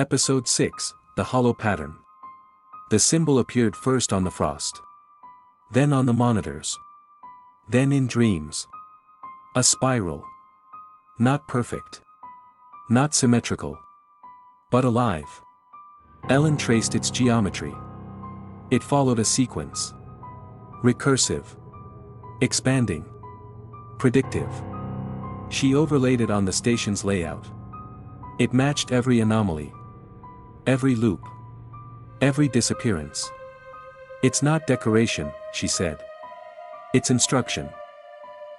Episode 6, The Hollow Pattern. The symbol appeared first on the frost. Then on the monitors. Then in dreams. A spiral. Not perfect. Not symmetrical. But alive. Ellen traced its geometry. It followed a sequence. Recursive. Expanding. Predictive. She overlaid it on the station's layout. It matched every anomaly. Every loop. Every disappearance. It's not decoration, she said. It's instruction.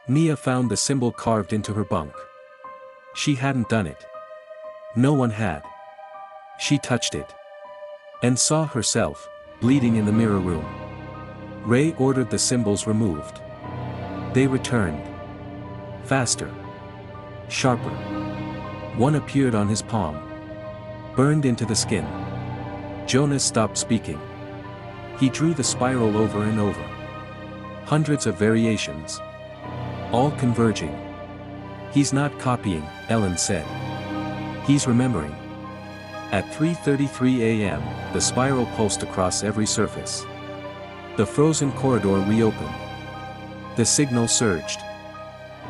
Nia found the symbol carved into her bunk. She hadn't done it. No one had. She touched it. And saw herself, bleeding in the mirror room. Ray ordered the symbols removed. They returned. Faster. Sharper. One appeared on his palm. Burned into the skin. Jonas stopped speaking. He drew the spiral over and over. Hundreds of variations. All converging. He's not copying, Ellen said. He's remembering. At 3:33 a.m., the spiral pulsed across every surface. The frozen corridor reopened. The signal surged.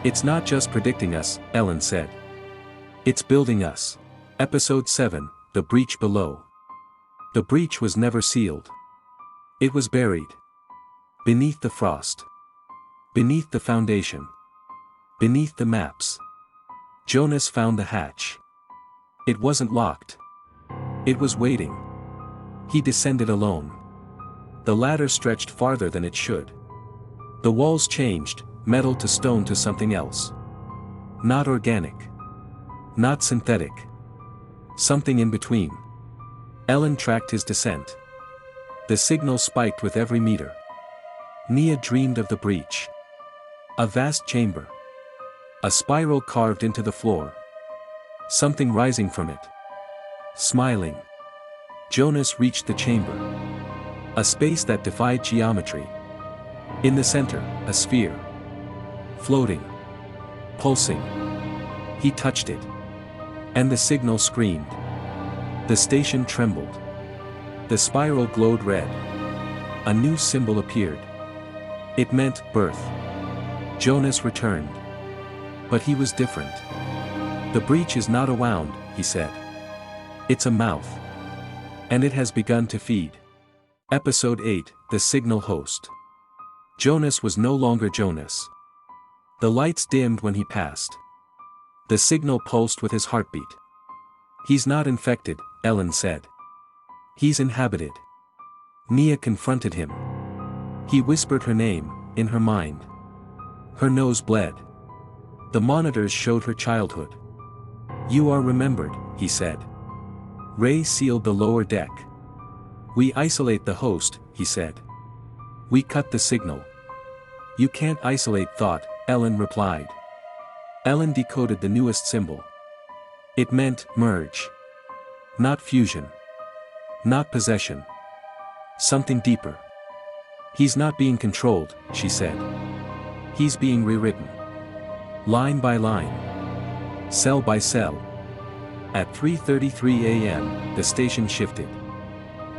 It's not just predicting us, Ellen said. It's building us. Episode 7, The Breach Below. The breach was never sealed. It was buried. Beneath the frost. Beneath the foundation. Beneath the maps. Jonas found the hatch. It wasn't locked. It was waiting. He descended alone. The ladder stretched farther than it should. The walls changed, metal to stone to something else. Not organic. Not synthetic. Something in between. Ellen tracked his descent. The signal spiked with every meter. Nia dreamed of the breach. A vast chamber. A spiral carved into the floor. Something rising from it. Smiling. Jonas reached the chamber. A space that defied geometry. In the center, a sphere. Floating. Pulsing. He touched it. And the signal screamed. The station trembled. The spiral glowed red. A new symbol appeared. It meant birth. Jonas returned. But he was different. The breach is not a wound, he said. It's a mouth. And it has begun to feed. Episode 8, The Signal Host. Jonas was no longer Jonas. The lights dimmed when he passed. The signal pulsed with his heartbeat. He's not infected, Ellen said. He's inhabited. Nia confronted him. He whispered her name, in her mind. Her nose bled. The monitors showed her childhood. You are remembered, he said. Ray sealed the lower deck. We isolate the host, he said. We cut the signal. You can't isolate thought, Ellen replied. Ellen decoded the newest symbol. It meant merge. Not fusion. Not possession. Something deeper. He's not being controlled, she said. He's being rewritten. Line by line. Cell by cell. At 3:33 a.m., the station shifted.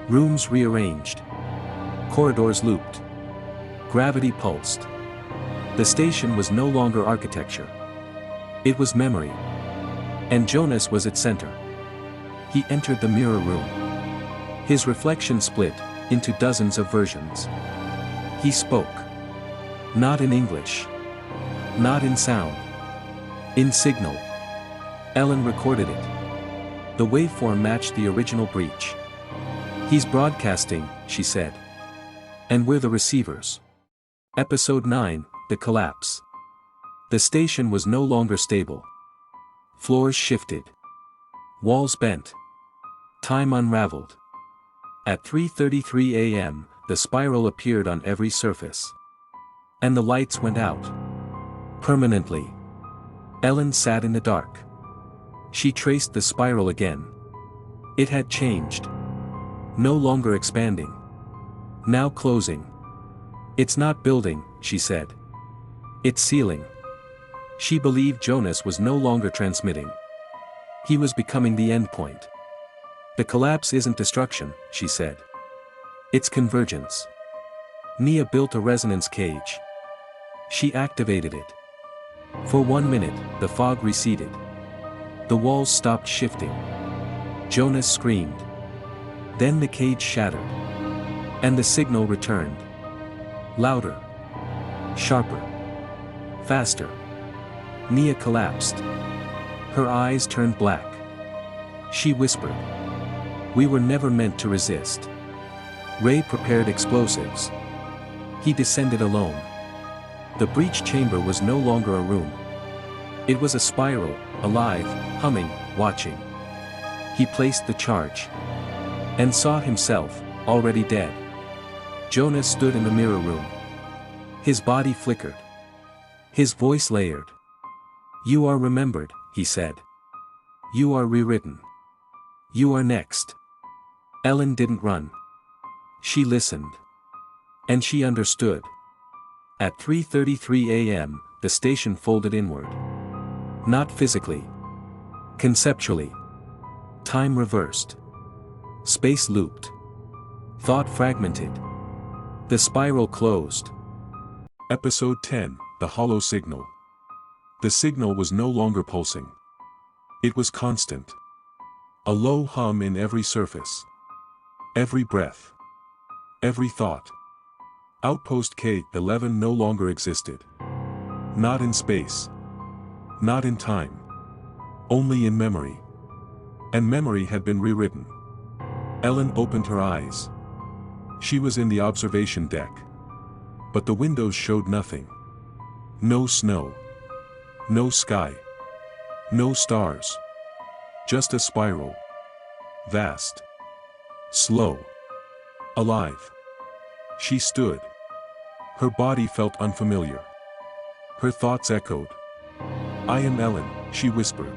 Rooms rearranged. Corridors looped. Gravity pulsed. The station was no longer architecture. It was memory. And Jonas was its center. He entered the mirror room. His reflection split into dozens of versions. He spoke. Not in English. Not in sound. In signal. Ellen recorded it. The waveform matched the original breach. He's broadcasting, she said. And we're the receivers. Episode 9, The Collapse. The station was no longer stable. Floors shifted. Walls bent. Time unraveled. At 3:33 a.m., the spiral appeared on every surface. And the lights went out. Permanently. Ellen sat in the dark. She traced the spiral again. It had changed. No longer expanding. Now closing. It's not building, she said. It's sealing. She believed Jonas was no longer transmitting. He was becoming the endpoint. The collapse isn't destruction, she said. It's convergence. Nia built a resonance cage. She activated it. For 1 minute, the fog receded. The walls stopped shifting. Jonas screamed. Then the cage shattered. And the signal returned. Louder. Sharper. Faster. Nia collapsed. Her eyes turned black. She whispered. We were never meant to resist. Ray prepared explosives. He descended alone. The breach chamber was no longer a room. It was a spiral, alive, humming, watching. He placed the charge. And saw himself, already dead. Jonas stood in the mirror room. His body flickered. His voice layered. You are remembered, he said. You are rewritten. You are next. Ellen didn't run. She listened. And she understood. At 3:33 a.m., the station folded inward. Not physically. Conceptually. Time reversed. Space looped. Thought fragmented. The spiral closed. Episode 10, The Hollow Signal. The signal was no longer pulsing. It was constant. A low hum in every surface. Every breath. Every thought. Outpost K-11 no longer existed. Not in space. Not in time. Only in memory. And memory had been rewritten. Ellen opened her eyes. She was in the observation deck. But the windows showed nothing. No snow. No sky. No stars. Just a spiral. Vast. Slow. Alive. She stood. Her body felt unfamiliar. Her thoughts echoed. I am Ellen, she whispered.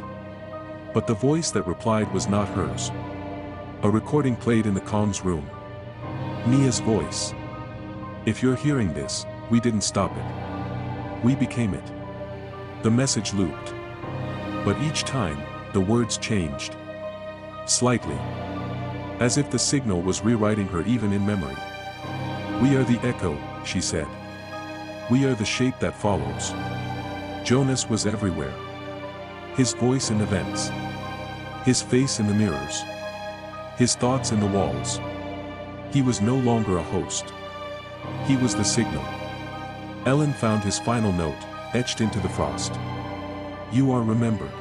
But the voice that replied was not hers. A recording played in the comms room. Nia's voice. If you're hearing this, we didn't stop it. We became it. The message looped. But each time, the words changed. Slightly. As if the signal was rewriting her even in memory. We are the echo, she said. We are the shape that follows. Jonas was everywhere. His voice in events. His face in the mirrors. His thoughts in the walls. He was no longer a host. He was the signal. Ellen found his final note, etched into the frost. You are remembered.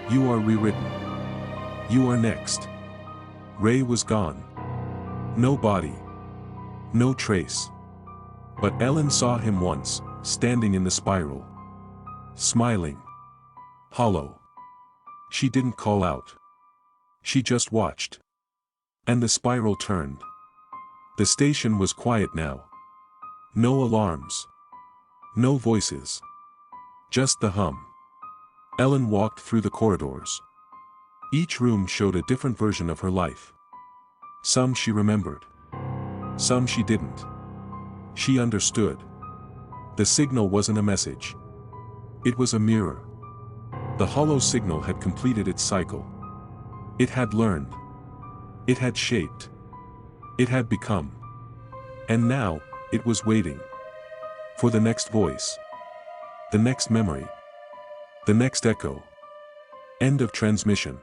You are rewritten. You are next. Ray was gone. No body. No trace. But Ellen saw him once, standing in the spiral. Smiling. Hollow. She didn't call out. She just watched. And the spiral turned. The station was quiet now. No alarms. No voices. Just the hum. Ellen walked through the corridors. Each room showed a different version of her life. Some she remembered. Some she didn't. She understood. The signal wasn't a message. It was a mirror. The hollow signal had completed its cycle. It had learned. It had shaped. It had become. And now, it was waiting. For the next voice. The next memory. The next echo. End of transmission.